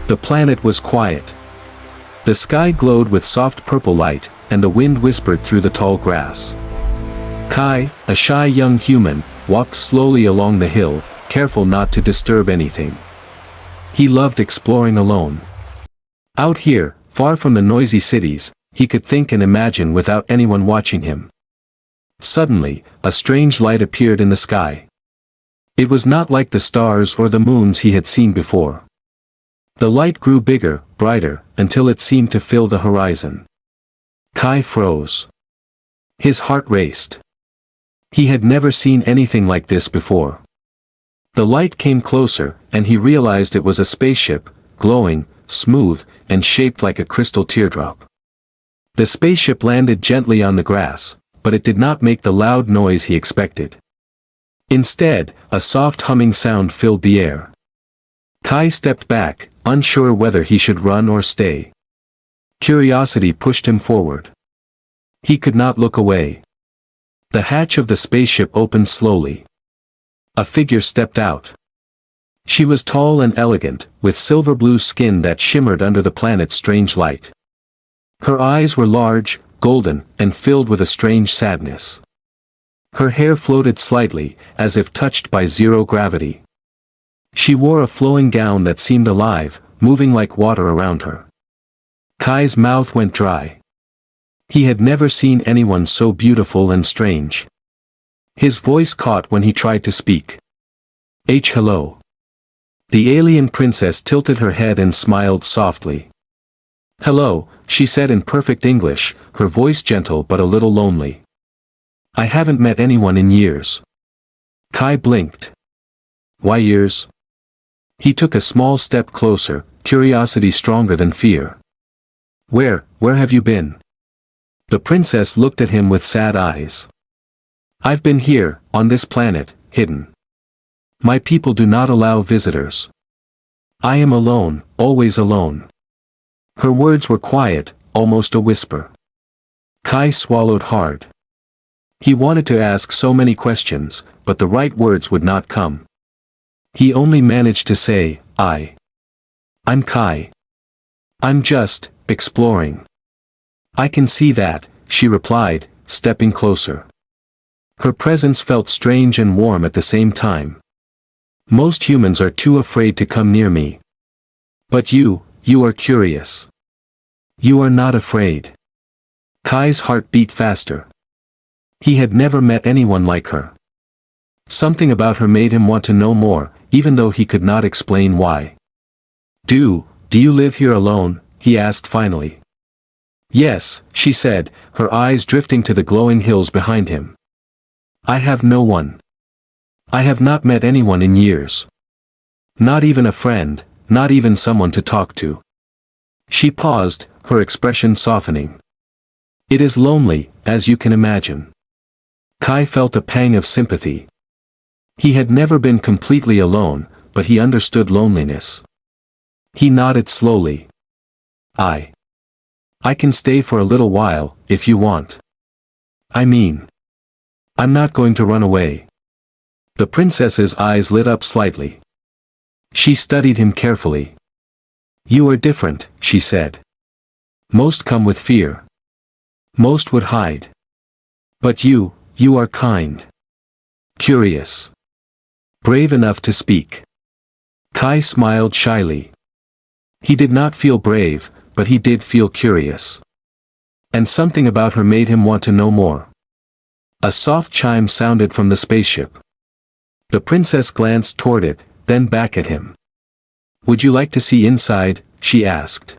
The planet was quiet. The sky glowed with soft purple light, and the wind whispered through the tall grass. Kai, a shy young human, walked slowly along the hill, careful not to disturb anything. He loved exploring alone. Out here, far from the noisy cities, he could think and imagine without anyone watching him. Suddenly, a strange light appeared in the sky. It was not like the stars or the moons he had seen before. The light grew bigger, brighter, until it seemed to fill the horizon. Kai froze. His heart raced. He had never seen anything like this before. The light came closer, and he realized it was a spaceship, glowing, smooth, and shaped like a crystal teardrop. The spaceship landed gently on the grass, but it did not make the loud noise he expected. Instead, a soft humming sound filled the air. Kai stepped back, unsure whether he should run or stay. Curiosity pushed him forward. He could not look away. The hatch of the spaceship opened slowly. A figure stepped out. She was tall and elegant, with silver blue skin that shimmered under the planet's strange light. Her eyes were large, golden, and filled with a strange sadness. Her hair floated slightly, as if touched by zero gravity. She wore a flowing gown that seemed alive, moving like water around her. Kai's mouth went dry. He had never seen anyone so beautiful and strange. His voice caught when he tried to speak. Hello. The alien princess tilted her head and smiled softly. Hello, she said in perfect English, her voice gentle but a little lonely. I haven't met anyone in years. Kai blinked. Why years? He took a small step closer, curiosity stronger than fear. Where have you been? The princess looked at him with sad eyes. I've been here, on this planet, hidden. My people do not allow visitors. I am alone, always alone. Her words were quiet, almost a whisper. Kai swallowed hard. He wanted to ask so many questions, but the right words would not come. He only managed to say, I'm Kai. I'm just, exploring. I can see that, she replied, stepping closer. Her presence felt strange and warm at the same time. Most humans are too afraid to come near me. But you are curious. You are not afraid. Kai's heart beat faster. He had never met anyone like her. Something about her made him want to know more, even though he could not explain why. Do you live here alone? He asked finally. Yes, she said, her eyes drifting to the glowing hills behind him. I have no one. I have not met anyone in years. Not even a friend, not even someone to talk to. She paused, her expression softening. It is lonely, as you can imagine. Kai felt a pang of sympathy. He had never been completely alone, but he understood loneliness. He nodded slowly. I can stay for a little while, if you want. I'm not going to run away. The princess's eyes lit up slightly. She studied him carefully. You are different, she said. Most come with fear. Most would hide. But you are kind. Curious. Brave enough to speak. Kai smiled shyly. He did not feel brave, but he did feel curious. And something about her made him want to know more. A soft chime sounded from the spaceship. The princess glanced toward it, then back at him. Would you like to see inside? She asked.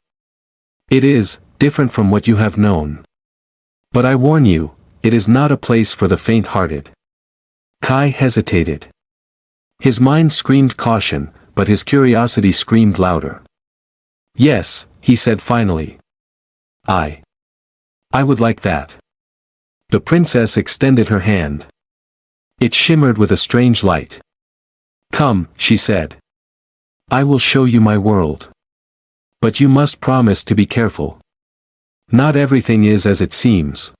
It is different from what you have known. But I warn you, it is not a place for the faint-hearted. Kai hesitated. His mind screamed caution, but his curiosity screamed louder. Yes, he said finally. I would like that. The princess extended her hand. It shimmered with a strange light. Come, she said. I will show you my world. But you must promise to be careful. Not everything is as it seems.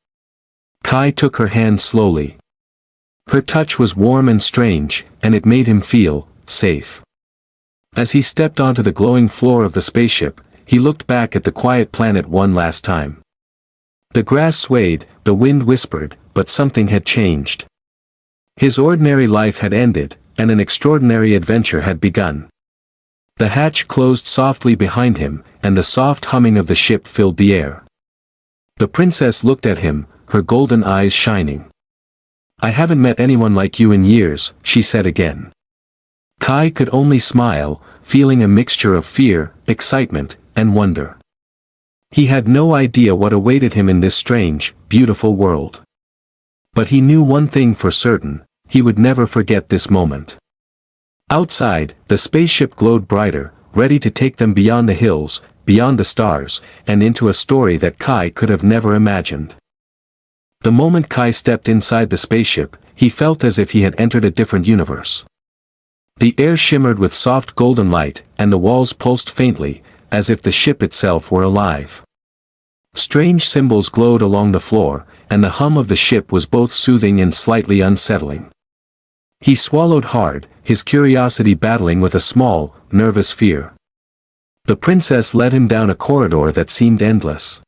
Kai took her hand slowly. Her touch was warm and strange, and it made him feel safe. As he stepped onto the glowing floor of the spaceship, he looked back at the quiet planet one last time. The grass swayed, the wind whispered, but something had changed. His ordinary life had ended, and an extraordinary adventure had begun. The hatch closed softly behind him, and the soft humming of the ship filled the air. The princess looked at him, her golden eyes shining. "I haven't met anyone like you in years," she said again. Kai could only smile, feeling a mixture of fear, excitement, and wonder. He had no idea what awaited him in this strange, beautiful world. But he knew one thing for certain: he would never forget this moment. Outside, the spaceship glowed brighter, ready to take them beyond the hills, beyond the stars, and into a story that Kai could have never imagined. The moment Kai stepped inside the spaceship, he felt as if he had entered a different universe. The air shimmered with soft golden light, and the walls pulsed faintly, as if the ship itself were alive. Strange symbols glowed along the floor, and the hum of the ship was both soothing and slightly unsettling. He swallowed hard, his curiosity battling with a small, nervous fear. The princess led him down a corridor that seemed endless.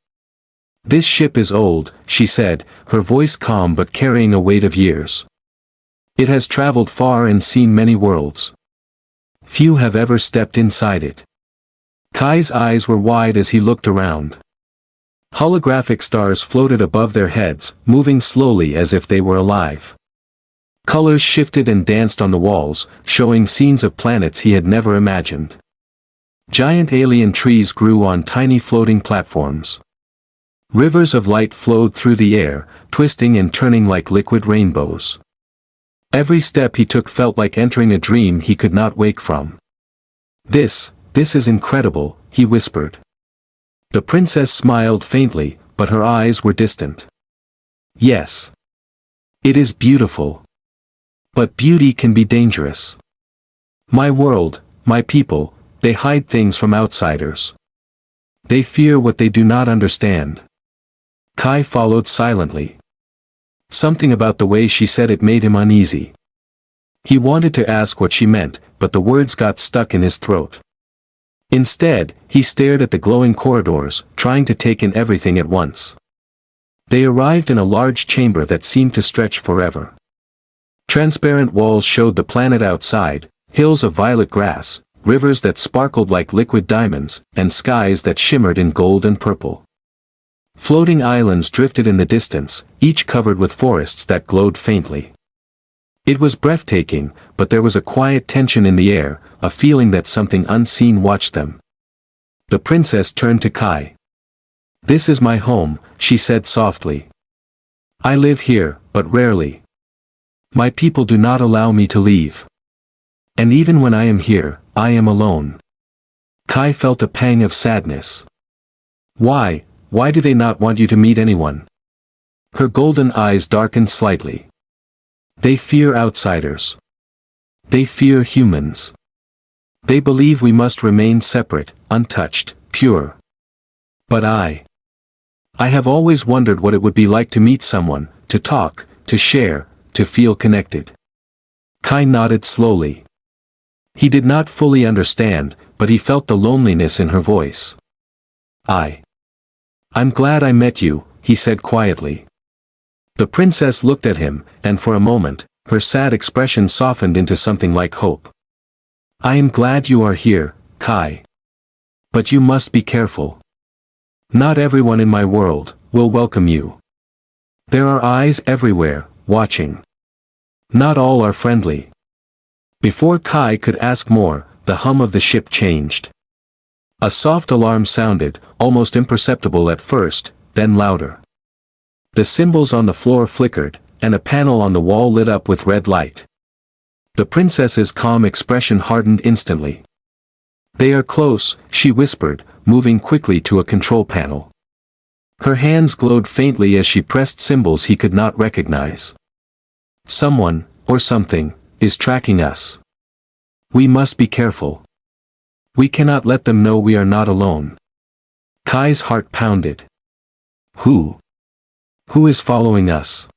"This ship is old," she said, her voice calm but carrying a weight of years. "It has traveled far and seen many worlds. Few have ever stepped inside it." Kai's eyes were wide as he looked around. Holographic stars floated above their heads, moving slowly as if they were alive. Colors shifted and danced on the walls, showing scenes of planets he had never imagined. Giant alien trees grew on tiny floating platforms. Rivers of light flowed through the air, twisting and turning like liquid rainbows. Every step he took felt like entering a dream he could not wake from. This is incredible," he whispered. The princess smiled faintly, but her eyes were distant. "Yes. It is beautiful. But beauty can be dangerous. My world, my people, they hide things from outsiders. They fear what they do not understand." Kai followed silently. Something about the way she said it made him uneasy. He wanted to ask what she meant, but the words got stuck in his throat. Instead, he stared at the glowing corridors, trying to take in everything at once. They arrived in a large chamber that seemed to stretch forever. Transparent walls showed the planet outside, hills of violet grass, rivers that sparkled like liquid diamonds, and skies that shimmered in gold and purple. Floating islands drifted in the distance, each covered with forests that glowed faintly. It was breathtaking, but there was a quiet tension in the air, a feeling that something unseen watched them. The princess turned to Kai. "This is my home," she said softly. "I live here, but rarely. My people do not allow me to leave. And even when I am here, I am alone." Kai felt a pang of sadness. Why do they not want you to meet anyone?" Her golden eyes darkened slightly. "They fear outsiders. They fear humans. They believe we must remain separate, untouched, pure. But I have always wondered what it would be like to meet someone, to talk, to share, to feel connected." Kai nodded slowly. He did not fully understand, but he felt the loneliness in her voice. I'm glad I met you," he said quietly. The princess looked at him, and for a moment, her sad expression softened into something like hope. "I am glad you are here, Kai. But you must be careful. Not everyone in my world will welcome you. There are eyes everywhere, watching. Not all are friendly." Before Kai could ask more, the hum of the ship changed. A soft alarm sounded, almost imperceptible at first, then louder. The symbols on the floor flickered, and a panel on the wall lit up with red light. The princess's calm expression hardened instantly. "They are close," she whispered, moving quickly to a control panel. Her hands glowed faintly as she pressed symbols he could not recognize. "Someone, or something, is tracking us. We must be careful. We cannot let them know we are not alone." Kai's heart pounded. Who is following us?"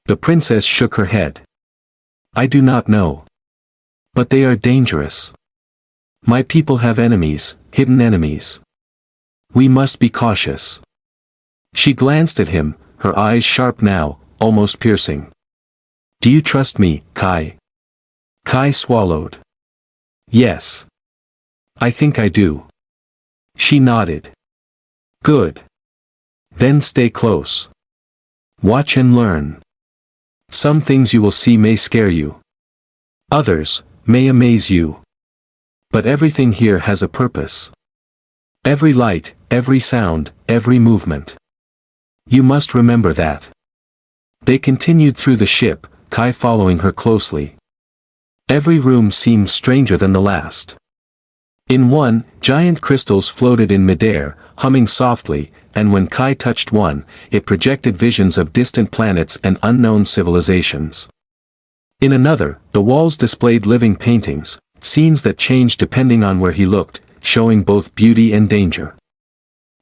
The princess shook her head. "I do not know. But they are dangerous. My people have enemies, hidden enemies. We must be cautious. She glanced at him, her eyes sharp now, almost piercing. Do you trust me, Kai? Kai swallowed. Yes. I think I do. She nodded. Good. Then stay close. Watch and learn. Some things you will see may scare you. Others may amaze you. But everything here has a purpose. Every light, every sound, every movement. You must remember that. They continued through the ship, Kai following her closely. Every room seemed stranger than the last. In one, giant crystals floated in midair, humming softly, and when Kai touched one, it projected visions of distant planets and unknown civilizations. In another, the walls displayed living paintings, scenes that changed depending on where he looked, showing both beauty and danger.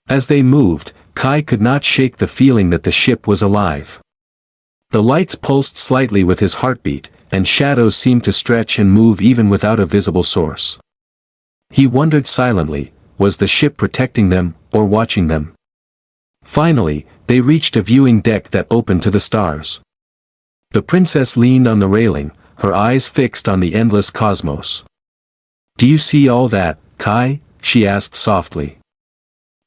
As they moved, Kai could not shake the feeling that the ship was alive. The lights pulsed slightly with his heartbeat, and shadows seemed to stretch and move even without a visible source. He wondered silently, was the ship protecting them, or watching them? Finally, they reached a viewing deck that opened to the stars. The princess leaned on the railing, her eyes fixed on the endless cosmos. Do you see all that, Kai? She asked softly.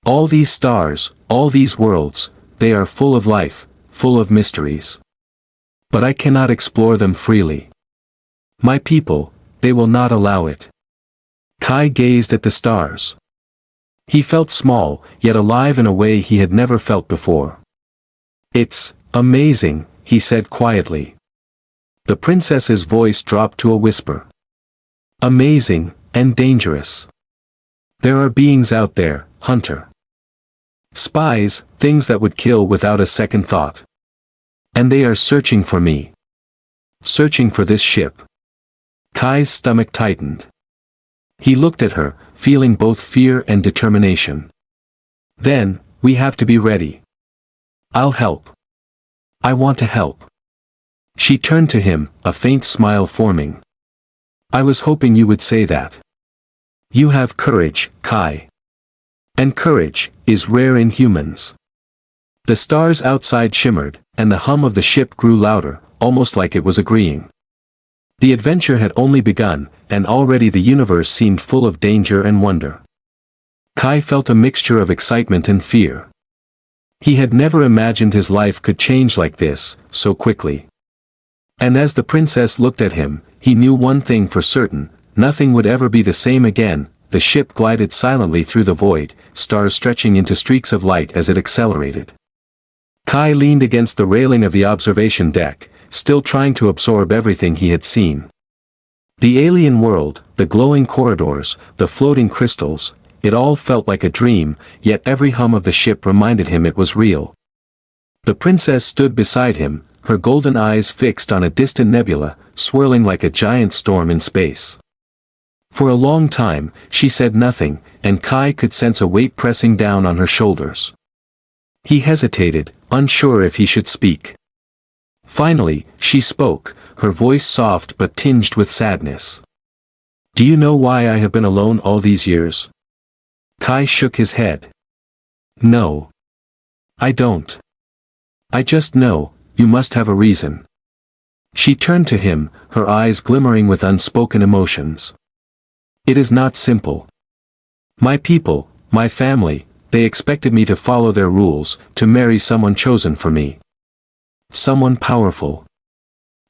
All these stars, all these worlds, they are full of life, full of mysteries. But I cannot explore them freely. My people, they will not allow it. Kai gazed at the stars. He felt small, yet alive in a way he had never felt before. It's amazing, he said quietly. The princess's voice dropped to a whisper. Amazing, and dangerous. There are beings out there, Hunter. Spies, things that would kill without a second thought. And they are searching for me. Searching for this ship. Kai's stomach tightened. He looked at her, feeling both fear and determination. Then, we have to be ready. I'll help. I want to help. She turned to him, a faint smile forming. I was hoping you would say that. You have courage, Kai. And courage is rare in humans. The stars outside shimmered, and the hum of the ship grew louder, almost like it was agreeing. The adventure had only begun, and already the universe seemed full of danger and wonder. Kai felt a mixture of excitement and fear. He had never imagined his life could change like this, so quickly. And as the princess looked at him, he knew one thing for certain, nothing would ever be the same again. The ship glided silently through the void, stars stretching into streaks of light as it accelerated. Kai leaned against the railing of the observation deck, still trying to absorb everything he had seen. The alien world, the glowing corridors, the floating crystals, it all felt like a dream, yet every hum of the ship reminded him it was real. The princess stood beside him, her golden eyes fixed on a distant nebula, swirling like a giant storm in space. For a long time, she said nothing, and Kai could sense a weight pressing down on her shoulders. He hesitated, unsure if he should speak. Finally, she spoke, her voice soft but tinged with sadness. Do you know why I have been alone all these years? Kai shook his head. No. I don't. I just know, you must have a reason. She turned to him, her eyes glimmering with unspoken emotions. It is not simple. My people, my family, they expected me to follow their rules, to marry someone chosen for me. Someone powerful.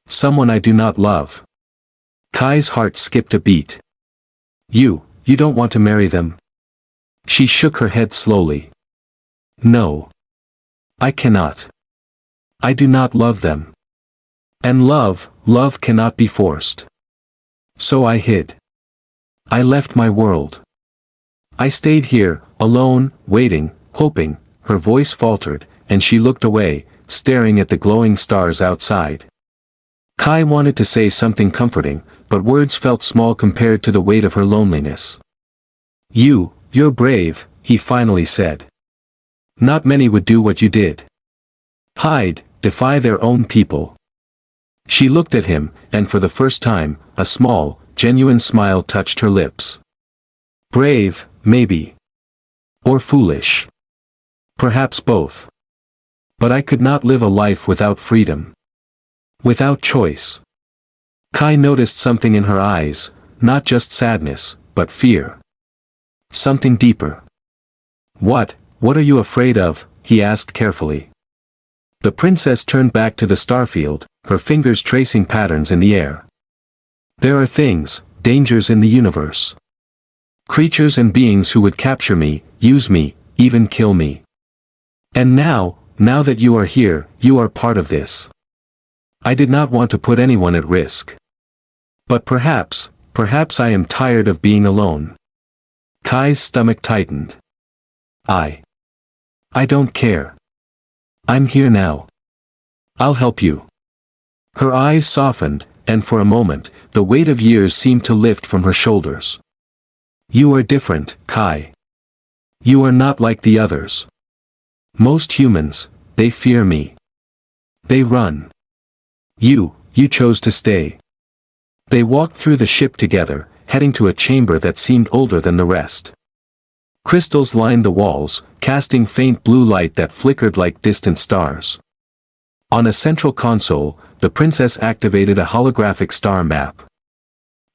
Someone I do not love. Kai's heart skipped a beat. You don't want to marry them? She shook her head slowly. No. I cannot. I do not love them. And love cannot be forced. So I hid. I left my world. I stayed here, alone, waiting, hoping. Her voice faltered, and she looked away, staring at the glowing stars outside. Kai wanted to say something comforting, but words felt small compared to the weight of her loneliness. You're brave, he finally said. Not many would do what you did. Hide, defy their own people. She looked at him, and for the first time, a small, genuine smile touched her lips. Brave, maybe. Or foolish. Perhaps both. But I could not live a life without freedom. Without choice. Kai noticed something in her eyes, not just sadness, but fear. Something deeper. What are you afraid of? He asked carefully. The princess turned back to the starfield, her fingers tracing patterns in the air. There are things, dangers in the universe. Creatures and beings who would capture me, use me, even kill me. And now that you are here, you are part of this. I did not want to put anyone at risk. But perhaps I am tired of being alone. Kai's stomach tightened. I don't care. I'm here now. I'll help you. Her eyes softened, and for a moment, the weight of years seemed to lift from her shoulders. You are different, Kai. You are not like the others. Most humans, they fear me. They run. You chose to stay. They walked through the ship together, heading to a chamber that seemed older than the rest. Crystals lined the walls, casting faint blue light that flickered like distant stars. On a central console, the princess activated a holographic star map.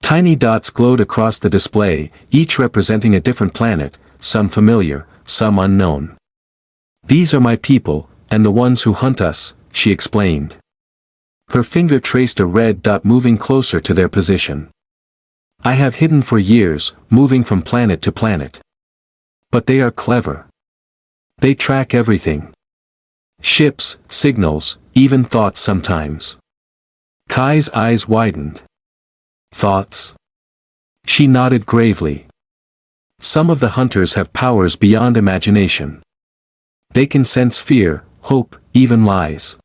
Tiny dots glowed across the display, each representing a different planet, some familiar, some unknown. These are my people, and the ones who hunt us, she explained. Her finger traced a red dot moving closer to their position. I have hidden for years, moving from planet to planet. But they are clever. They track everything. Ships, signals, even thoughts sometimes. Kai's eyes widened. Thoughts? She nodded gravely. Some of the hunters have powers beyond imagination. They can sense fear, hope, even lies.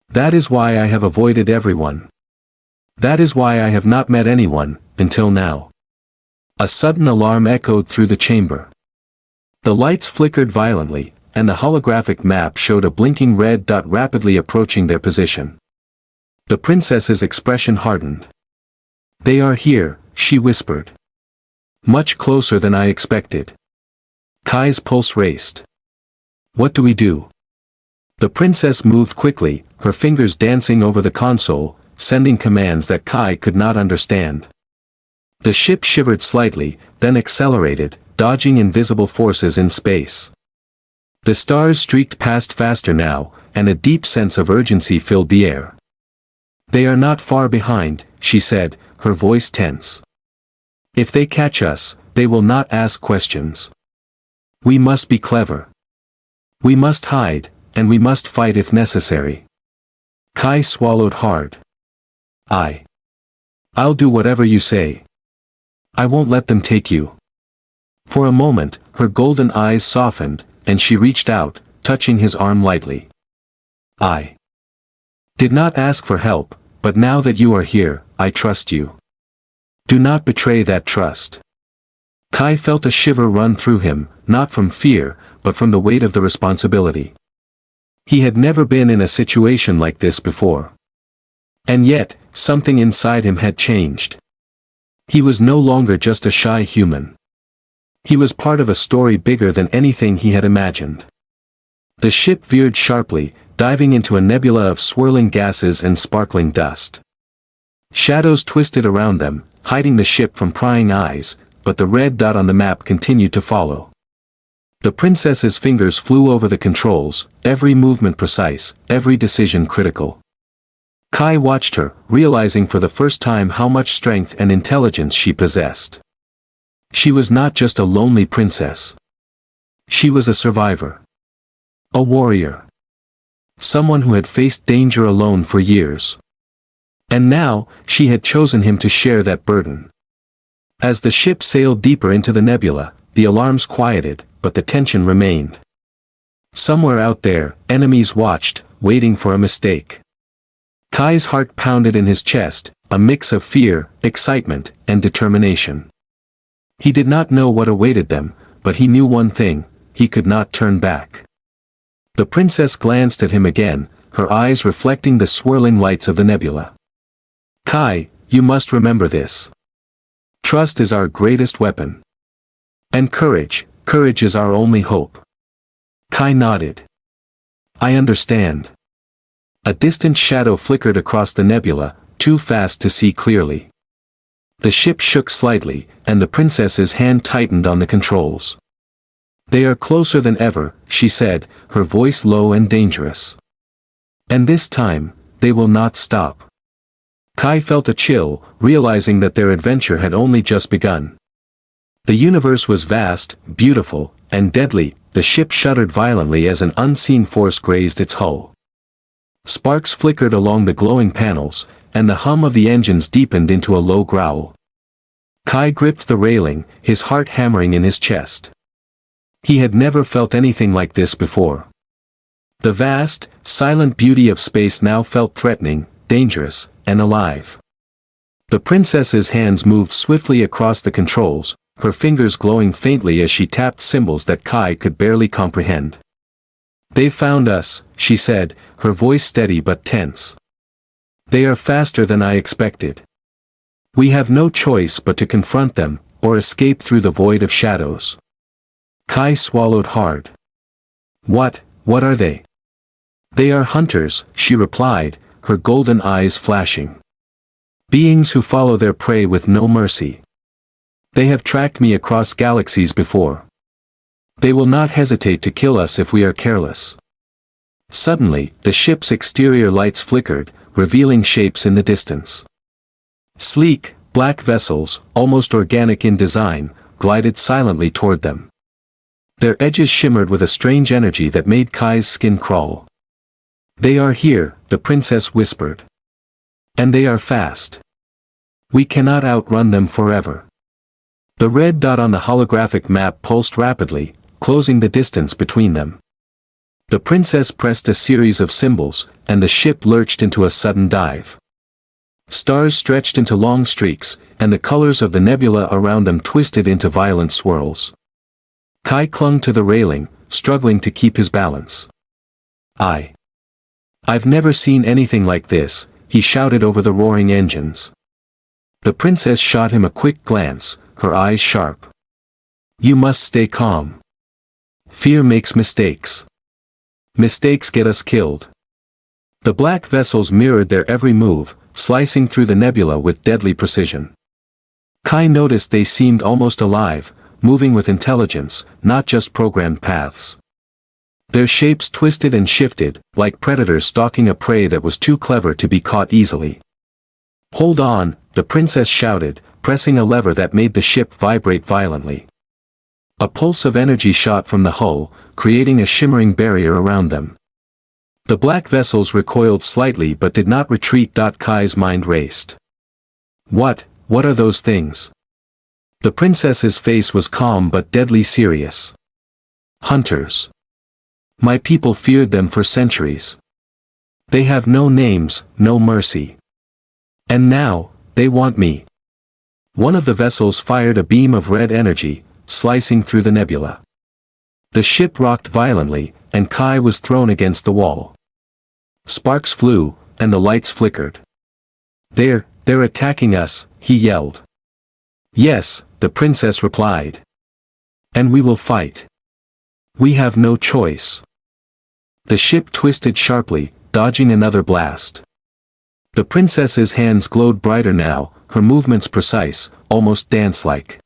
That is why I have avoided everyone. That is why I have not met anyone, until now. A sudden alarm echoed through the chamber. The lights flickered violently, and the holographic map showed a blinking red dot rapidly approaching their position. The princess's expression hardened. They are here, she whispered. Much closer than I expected. Kai's pulse raced. What do we do? The princess moved quickly, her fingers dancing over the console, sending commands that Kai could not understand. The ship shivered slightly, then accelerated, dodging invisible forces in space. The stars streaked past faster now, and a deep sense of urgency filled the air. They are not far behind, she said, her voice tense. If they catch us, they will not ask questions. We must be clever. We must hide, and we must fight if necessary. Kai swallowed hard. I'll do whatever you say. I won't let them take you. For a moment, her golden eyes softened, and she reached out, touching his arm lightly. I did not ask for help, but now that you are here, I trust you. Do not betray that trust. Kai felt a shiver run through him, not from fear, but from the weight of the responsibility. He had never been in a situation like this before. And yet, something inside him had changed. He was no longer just a shy human. He was part of a story bigger than anything he had imagined. The ship veered sharply, diving into a nebula of swirling gases and sparkling dust. Shadows twisted around them, hiding the ship from prying eyes, but the red dot on the map continued to follow. The princess's fingers flew over the controls, every movement precise, every decision critical. Kai watched her, realizing for the first time how much strength and intelligence she possessed. She was not just a lonely princess. She was a survivor. A warrior. Someone who had faced danger alone for years. And now, she had chosen him to share that burden. As the ship sailed deeper into the nebula, the alarms quieted, but the tension remained. Somewhere out there, enemies watched, waiting for a mistake. Kai's heart pounded in his chest, a mix of fear, excitement, and determination. He did not know what awaited them, but he knew one thing: he could not turn back. The princess glanced at him again, her eyes reflecting the swirling lights of the nebula. Kai, you must remember this. Trust is our greatest weapon. And courage, courage is our only hope. Kai nodded. I understand. A distant shadow flickered across the nebula, too fast to see clearly. The ship shook slightly, and the princess's hand tightened on the controls. They are closer than ever, she said, her voice low and dangerous. And this time, they will not stop. Kai felt a chill, realizing that their adventure had only just begun. The universe was vast, beautiful, and deadly. The ship shuddered violently as an unseen force grazed its hull. Sparks flickered along the glowing panels, and the hum of the engines deepened into a low growl. Kai gripped the railing, his heart hammering in his chest. He had never felt anything like this before. The vast, silent beauty of space now felt threatening, dangerous, and alive. The princess's hands moved swiftly across the controls, her fingers glowing faintly as she tapped symbols that Kai could barely comprehend. They found us, she said, her voice steady but tense. They are faster than I expected. We have no choice but to confront them, or escape through the void of shadows. Kai swallowed hard. What are they? They are hunters, she replied, her golden eyes flashing. Beings who follow their prey with no mercy. They have tracked me across galaxies before. They will not hesitate to kill us if we are careless. Suddenly, the ship's exterior lights flickered, revealing shapes in the distance. Sleek, black vessels, almost organic in design, glided silently toward them. Their edges shimmered with a strange energy that made Kai's skin crawl. They are here, the princess whispered. And they are fast. We cannot outrun them forever. The red dot on the holographic map pulsed rapidly, closing the distance between them. The princess pressed a series of symbols, and the ship lurched into a sudden dive. Stars stretched into long streaks, and the colors of the nebula around them twisted into violent swirls. Kai clung to the railing, struggling to keep his balance. I've never seen anything like this, he shouted over the roaring engines. The princess shot him a quick glance, her eyes sharp. You must stay calm. Fear makes mistakes. Mistakes get us killed. The black vessels mirrored their every move, slicing through the nebula with deadly precision. Kai noticed they seemed almost alive, moving with intelligence, not just programmed paths. Their shapes twisted and shifted, like predators stalking a prey that was too clever to be caught easily. Hold on, the princess shouted, pressing a lever that made the ship vibrate violently. A pulse of energy shot from the hull, creating a shimmering barrier around them. The black vessels recoiled slightly but did not retreat. Kai's mind raced. What are those things? The princess's face was calm but deadly serious. Hunters. My people feared them for centuries. They have no names, no mercy. And now, they want me. One of the vessels fired a beam of red energy, slicing through the nebula. The ship rocked violently, and Kai was thrown against the wall. Sparks flew, and the lights flickered. They're attacking us, he yelled. Yes, the princess replied. And we will fight. We have no choice. The ship twisted sharply, dodging another blast. The princess's hands glowed brighter now, her movements precise, almost dance-like.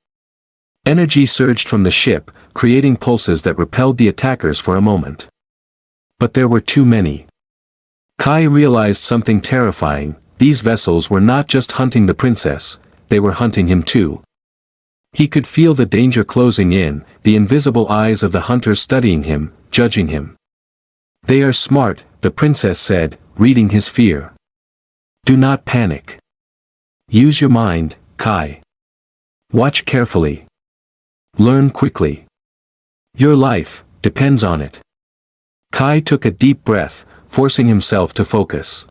Energy surged from the ship, creating pulses that repelled the attackers for a moment. But there were too many. Kai realized something terrifying. These vessels were not just hunting the princess, they were hunting him too. He could feel the danger closing in, the invisible eyes of the hunters studying him, judging him. They are smart, the princess said, reading his fear. Do not panic. Use your mind, Kai. Watch carefully. Learn quickly. Your life depends on it. Kai took a deep breath, forcing himself to focus.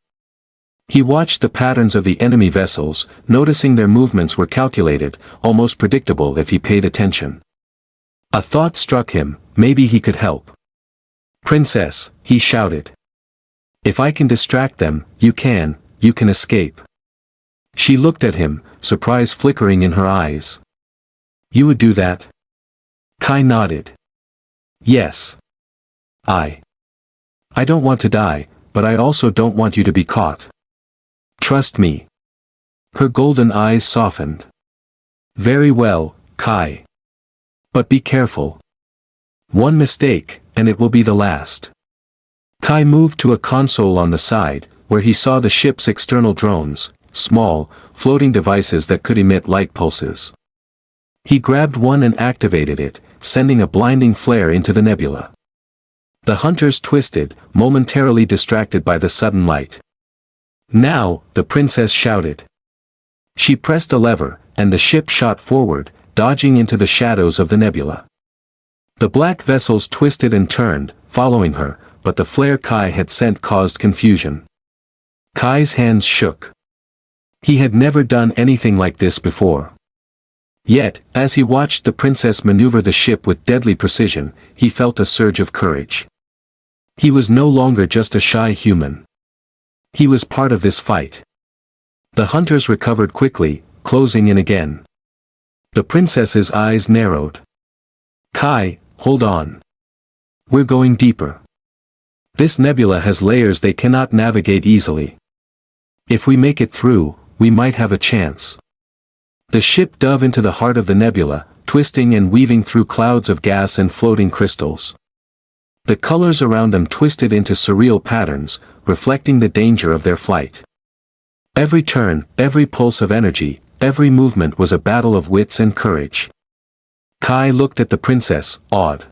He watched the patterns of the enemy vessels, noticing their movements were calculated, almost predictable if he paid attention. A thought struck him, maybe he could help. Princess, he shouted. If I can distract them, you can escape. She looked at him, surprise flickering in her eyes. You would do that? Kai nodded. Yes. I don't want to die, but I also don't want you to be caught. Trust me. Her golden eyes softened. Very well, Kai. But be careful. One mistake, and it will be the last. Kai moved to a console on the side, where he saw the ship's external drones, small, floating devices that could emit light pulses. He grabbed one and activated it, sending a blinding flare into the nebula. The hunters twisted, momentarily distracted by the sudden light. Now, the princess shouted. She pressed a lever, and the ship shot forward, dodging into the shadows of the nebula. The black vessels twisted and turned, following her, but the flare Kai had sent caused confusion. Kai's hands shook. He had never done anything like this before. Yet, as he watched the princess maneuver the ship with deadly precision, he felt a surge of courage. He was no longer just a shy human. He was part of this fight. The hunters recovered quickly, closing in again. The princess's eyes narrowed. Kai, hold on. We're going deeper. This nebula has layers they cannot navigate easily. If we make it through, we might have a chance. The ship dove into the heart of the nebula, twisting and weaving through clouds of gas and floating crystals. The colors around them twisted into surreal patterns, reflecting the danger of their flight. Every turn, every pulse of energy, every movement was a battle of wits and courage. Kai looked at the princess, awed.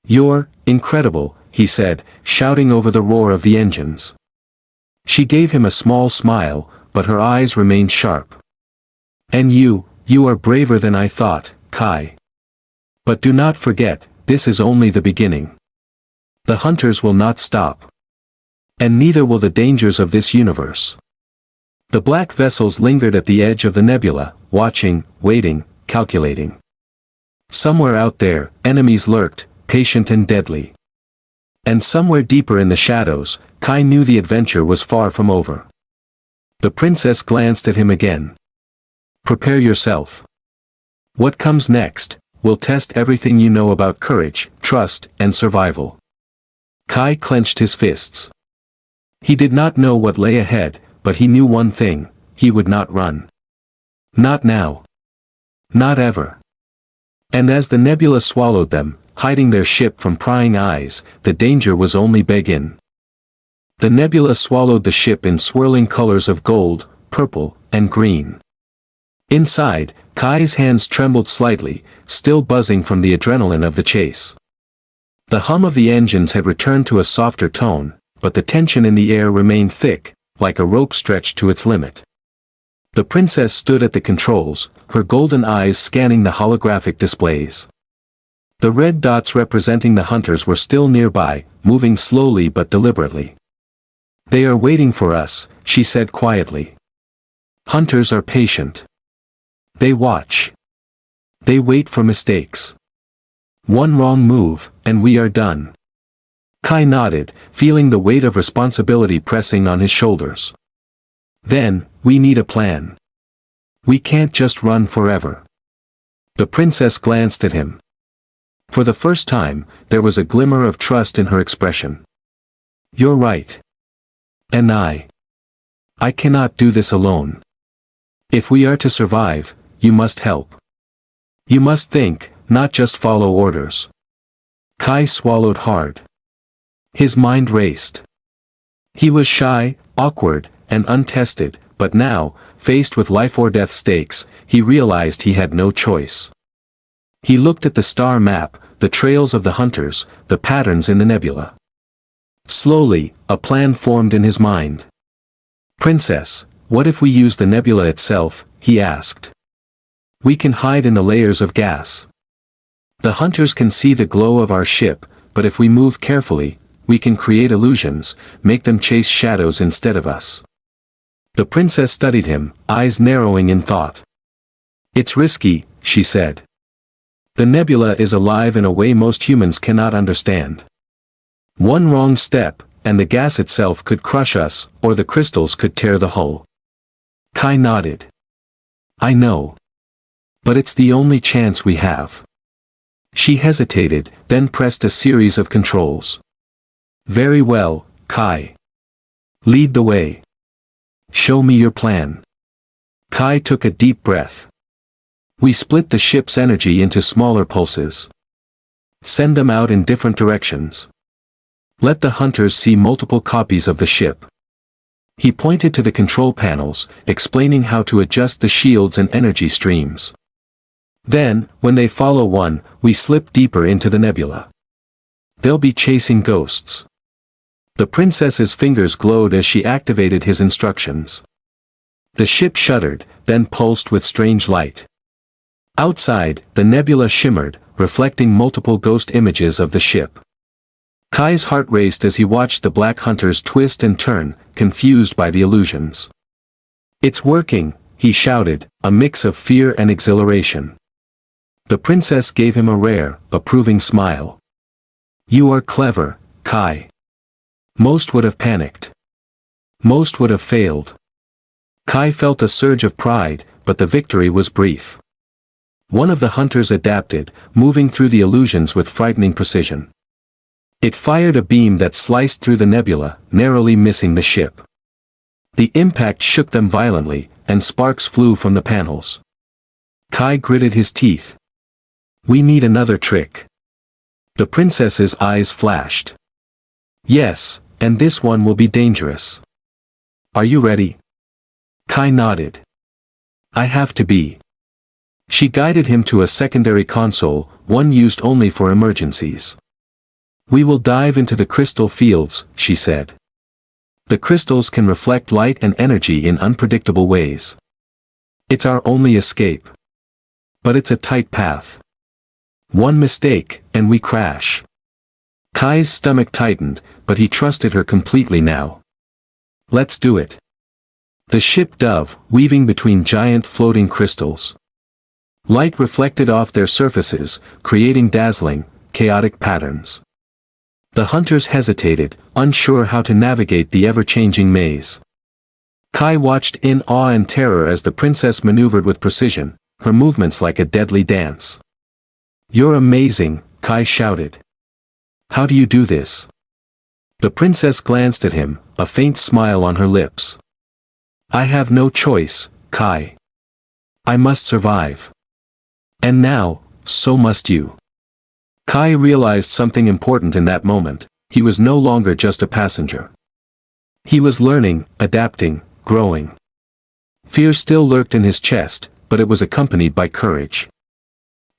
You're incredible, he said, shouting over the roar of the engines. She gave him a small smile, but her eyes remained sharp. And you are braver than I thought, Kai. But do not forget, this is only the beginning. The hunters will not stop. And neither will the dangers of this universe. The black vessels lingered at the edge of the nebula, watching, waiting, calculating. Somewhere out there, enemies lurked, patient and deadly. And somewhere deeper in the shadows, Kai knew the adventure was far from over. The princess glanced at him again. Prepare yourself. What comes next will test everything you know about courage, trust, and survival. Kai clenched his fists. He did not know what lay ahead, but he knew one thing: he would not run. Not now. Not ever. And as the nebula swallowed them, hiding their ship from prying eyes, the danger was only begun. The nebula swallowed the ship in swirling colors of gold, purple, and green. Inside, Kai's hands trembled slightly, still buzzing from the adrenaline of the chase. The hum of the engines had returned to a softer tone, but the tension in the air remained thick, like a rope stretched to its limit. The princess stood at the controls, her golden eyes scanning the holographic displays. The red dots representing the hunters were still nearby, moving slowly but deliberately. They are waiting for us, she said quietly. Hunters are patient. They watch. They wait for mistakes. One wrong move, and we are done. Kai nodded, feeling the weight of responsibility pressing on his shoulders. Then, we need a plan. We can't just run forever. The princess glanced at him. For the first time, there was a glimmer of trust in her expression. You're right. And I cannot do this alone. If we are to survive, you must help. You must think, not just follow orders. Kai swallowed hard. His mind raced. He was shy, awkward, and untested, but now, faced with life or death stakes, he realized he had no choice. He looked at the star map, the trails of the hunters, the patterns in the nebula. Slowly, a plan formed in his mind. Princess, what if we use the nebula itself? He asked. We can hide in the layers of gas. The hunters can see the glow of our ship, but if we move carefully, we can create illusions, make them chase shadows instead of us. The princess studied him, eyes narrowing in thought. It's risky, she said. The nebula is alive in a way most humans cannot understand. One wrong step, and the gas itself could crush us, or the crystals could tear the hull. Kai nodded. I know. But it's the only chance we have. She hesitated, then pressed a series of controls. Very well, Kai. Lead the way. Show me your plan. Kai took a deep breath. We split the ship's energy into smaller pulses. Send them out in different directions. Let the hunters see multiple copies of the ship. He pointed to the control panels, explaining how to adjust the shields and energy streams. Then, when they follow one, we slip deeper into the nebula. They'll be chasing ghosts. The princess's fingers glowed as she activated his instructions. The ship shuddered, then pulsed with strange light. Outside, the nebula shimmered, reflecting multiple ghost images of the ship. Kai's heart raced as he watched the black hunters twist and turn, confused by the illusions. It's working, he shouted, a mix of fear and exhilaration. The princess gave him a rare, approving smile. You are clever, Kai. Most would have panicked. Most would have failed. Kai felt a surge of pride, but the victory was brief. One of the hunters adapted, moving through the illusions with frightening precision. It fired a beam that sliced through the nebula, narrowly missing the ship. The impact shook them violently, and sparks flew from the panels. Kai gritted his teeth. We need another trick. The princess's eyes flashed. Yes, and this one will be dangerous. Are you ready? Kai nodded. I have to be. She guided him to a secondary console, one used only for emergencies. We will dive into the crystal fields, she said. The crystals can reflect light and energy in unpredictable ways. It's our only escape. But it's a tight path. One mistake, and we crash. Kai's stomach tightened, but he trusted her completely now. Let's do it. The ship dove, weaving between giant floating crystals. Light reflected off their surfaces, creating dazzling, chaotic patterns. The hunters hesitated, unsure how to navigate the ever-changing maze. Kai watched in awe and terror as the princess maneuvered with precision, her movements like a deadly dance. You're amazing, Kai shouted. How do you do this? The princess glanced at him, a faint smile on her lips. I have no choice, Kai. I must survive. And now, so must you. Kai realized something important in that moment. He was no longer just a passenger. He was learning, adapting, growing. Fear still lurked in his chest, but it was accompanied by courage.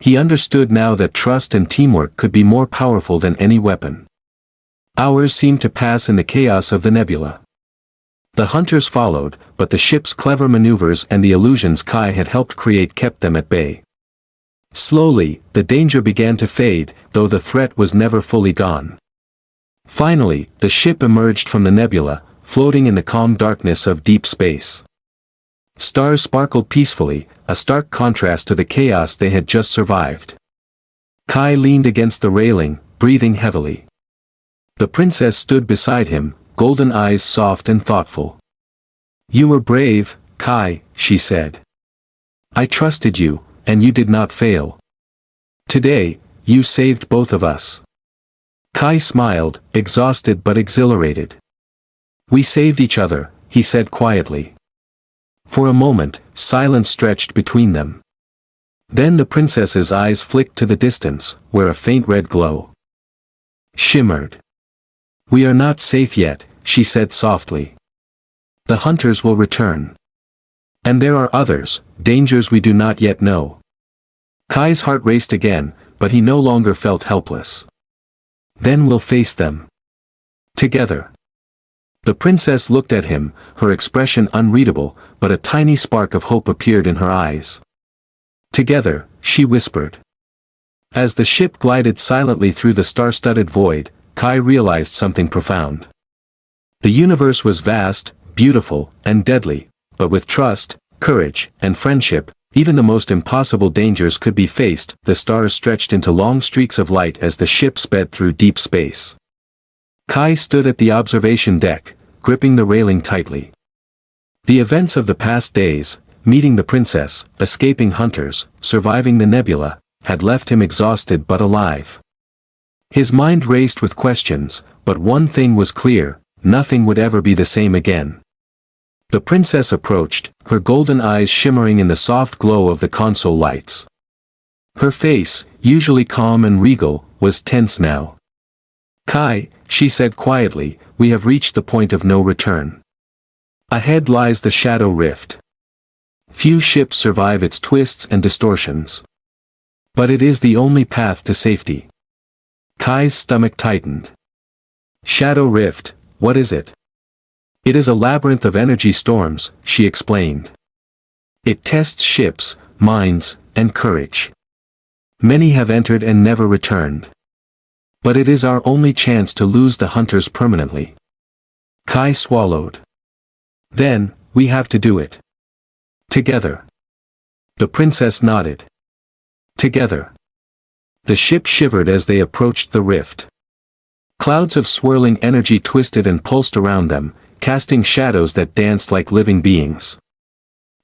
He understood now that trust and teamwork could be more powerful than any weapon. Hours seemed to pass in the chaos of the nebula. The hunters followed, but the ship's clever maneuvers and the illusions Kai had helped create kept them at bay. Slowly, the danger began to fade, though the threat was never fully gone. Finally, the ship emerged from the nebula, floating in the calm darkness of deep space. Stars sparkled peacefully, a stark contrast to the chaos they had just survived. Kai leaned against the railing, breathing heavily. The princess stood beside him, golden eyes soft and thoughtful. You were brave, Kai, she said. I trusted you, and you did not fail. Today, you saved both of us. Kai smiled, exhausted but exhilarated. We saved each other, he said quietly. For a moment, silence stretched between them. Then the princess's eyes flicked to the distance, where a faint red glow shimmered. We are not safe yet, she said softly. The hunters will return. And there are others, dangers we do not yet know. Kai's heart raced again, but he no longer felt helpless. Then we'll face them. Together. The princess looked at him, her expression unreadable, but a tiny spark of hope appeared in her eyes. Together, she whispered. As the ship glided silently through the star-studded void, Kai realized something profound. The universe was vast, beautiful, and deadly, but with trust, courage, and friendship, even the most impossible dangers could be faced. The stars stretched into long streaks of light as the ship sped through deep space. Kai stood at the observation deck, gripping the railing tightly. The events of the past days, meeting the princess, escaping hunters, surviving the nebula, had left him exhausted but alive. His mind raced with questions, but one thing was clear: nothing would ever be the same again. The princess approached, her golden eyes shimmering in the soft glow of the console lights. Her face, usually calm and regal, was tense now. "Kai," she said quietly, "we have reached the point of no return. Ahead lies the Shadow Rift. Few ships survive its twists and distortions. But it is the only path to safety." Kai's stomach tightened. "Shadow Rift, what is it?" "It is a labyrinth of energy storms," she explained. "It tests ships, minds, and courage. Many have entered and never returned. But it is our only chance to lose the hunters permanently." Kai swallowed. "Then, we have to do it. Together." The princess nodded. Together. The ship shivered as they approached the rift. Clouds of swirling energy twisted and pulsed around them, casting shadows that danced like living beings.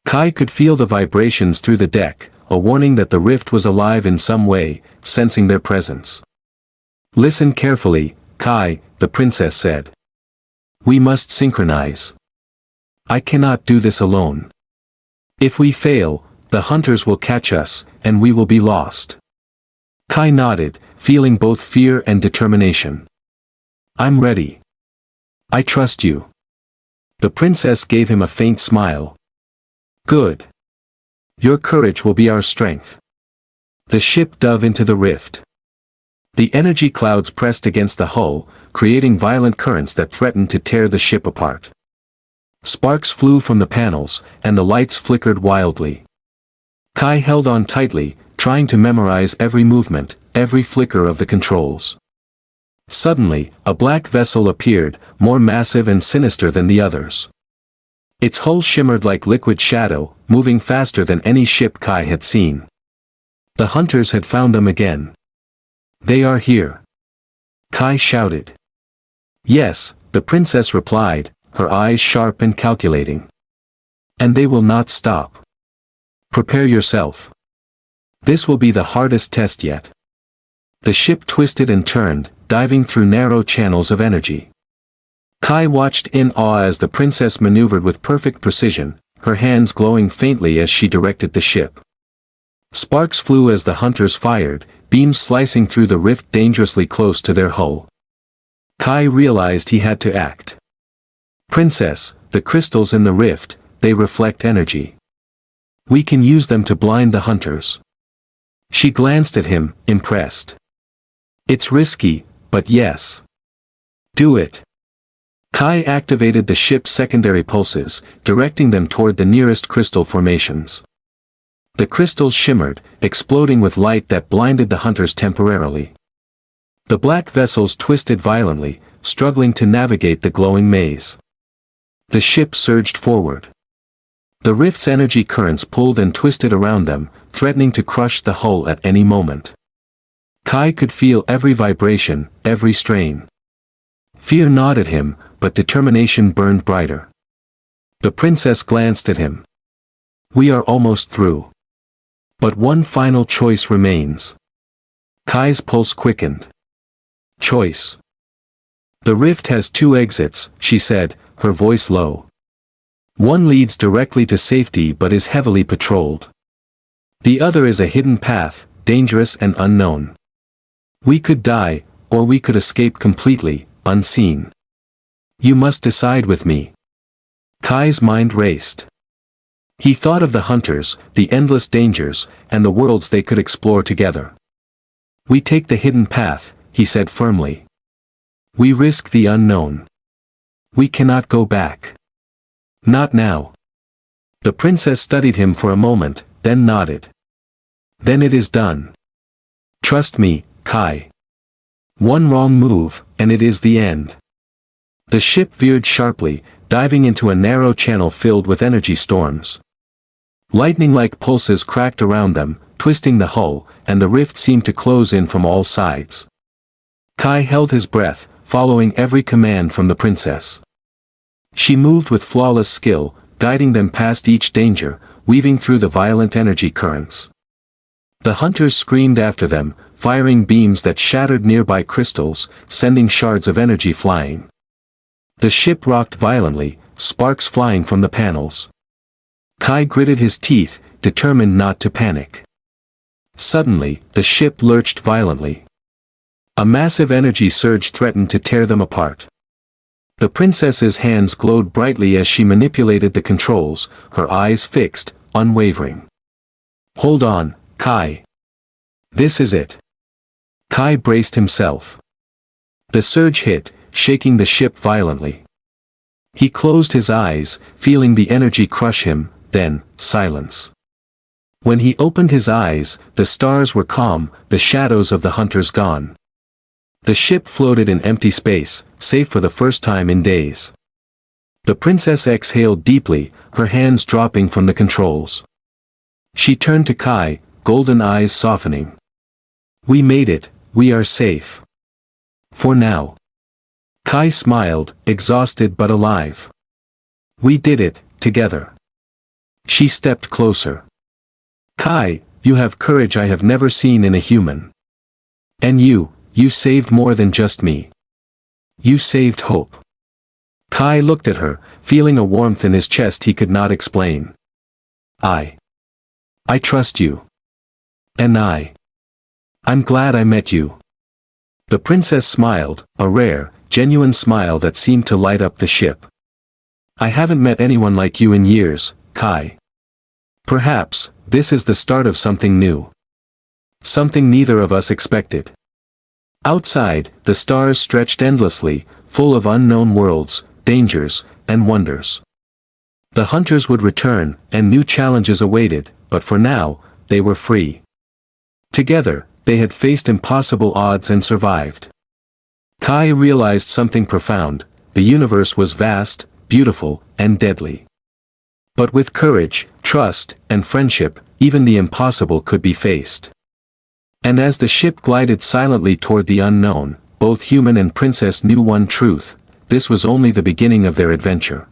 Kai could feel the vibrations through the deck, a warning that the rift was alive in some way, sensing their presence. "Listen carefully, Kai," the princess said. "We must synchronize. I cannot do this alone. If we fail, the hunters will catch us, and we will be lost." Kai nodded, feeling both fear and determination. "I'm ready. I trust you." The princess gave him a faint smile. "Good. Your courage will be our strength." The ship dove into the rift. The energy clouds pressed against the hull, creating violent currents that threatened to tear the ship apart. Sparks flew from the panels, and the lights flickered wildly. Kai held on tightly, trying to memorize every movement, every flicker of the controls. Suddenly, a black vessel appeared, more massive and sinister than the others. Its hull shimmered like liquid shadow, moving faster than any ship Kai had seen. The hunters had found them again. "They are here!" Kai shouted. "Yes," the princess replied, her eyes sharp and calculating. "And they will not stop. Prepare yourself. This will be the hardest test yet." The ship twisted and turned, diving through narrow channels of energy. Kai watched in awe as the princess maneuvered with perfect precision, her hands glowing faintly as she directed the ship. Sparks flew as the hunters fired, beams slicing through the rift dangerously close to their hull. Kai realized he had to act. "Princess, the crystals in the rift, they reflect energy. We can use them to blind the hunters." She glanced at him, impressed. "It's risky, but yes. Do it." Kai activated the ship's secondary pulses, directing them toward the nearest crystal formations. The crystals shimmered, exploding with light that blinded the hunters temporarily. The black vessels twisted violently, struggling to navigate the glowing maze. The ship surged forward. The rift's energy currents pulled and twisted around them, threatening to crush the hull at any moment. Kai could feel every vibration, every strain. Fear gnawed at him, but determination burned brighter. The princess glanced at him. "We are almost through. But one final choice remains." Kai's pulse quickened. "Choice." "The rift has two exits," she said, her voice low. "One leads directly to safety but is heavily patrolled. The other is a hidden path, dangerous and unknown. We could die, or we could escape completely, unseen. You must decide with me." Kai's mind raced. He thought of the hunters, the endless dangers, and the worlds they could explore together. "We take the hidden path," he said firmly. "We risk the unknown. We cannot go back. Not now." The princess studied him for a moment, then nodded. "Then it is done. Trust me, Kai. One wrong move, and it is the end." The ship veered sharply, diving into a narrow channel filled with energy storms. Lightning-like pulses cracked around them, twisting the hull, and the rift seemed to close in from all sides. Kai held his breath, following every command from the princess. She moved with flawless skill, guiding them past each danger, weaving through the violent energy currents. The hunters screamed after them, firing beams that shattered nearby crystals, sending shards of energy flying. The ship rocked violently, sparks flying from the panels. Kai gritted his teeth, determined not to panic. Suddenly, the ship lurched violently. A massive energy surge threatened to tear them apart. The princess's hands glowed brightly as she manipulated the controls, her eyes fixed, unwavering. "Hold on, Kai. This is it." Kai braced himself. The surge hit, shaking the ship violently. He closed his eyes, feeling the energy crush him, then, silence. When he opened his eyes, the stars were calm, the shadows of the hunters gone. The ship floated in empty space, safe for the first time in days. The princess exhaled deeply, her hands dropping from the controls. She turned to Kai, golden eyes softening. "We made it, we are safe. For now." Kai smiled, exhausted but alive. "We did it, together." She stepped closer. "Kai, you have courage I have never seen in a human. And you saved more than just me. You saved hope." Kai looked at her, feeling a warmth in his chest he could not explain. I trust you. And I'm glad I met you." The princess smiled, a rare, genuine smile that seemed to light up the ship. "I haven't met anyone like you in years, Kai. Perhaps, this is the start of something new. Something neither of us expected." Outside, the stars stretched endlessly, full of unknown worlds, dangers, and wonders. The hunters would return, and new challenges awaited, but for now, they were free. Together, they had faced impossible odds and survived. Kai realized something profound: the universe was vast, beautiful, and deadly. But with courage, trust, and friendship, even the impossible could be faced. And as the ship glided silently toward the unknown, both human and princess knew one truth: this was only the beginning of their adventure.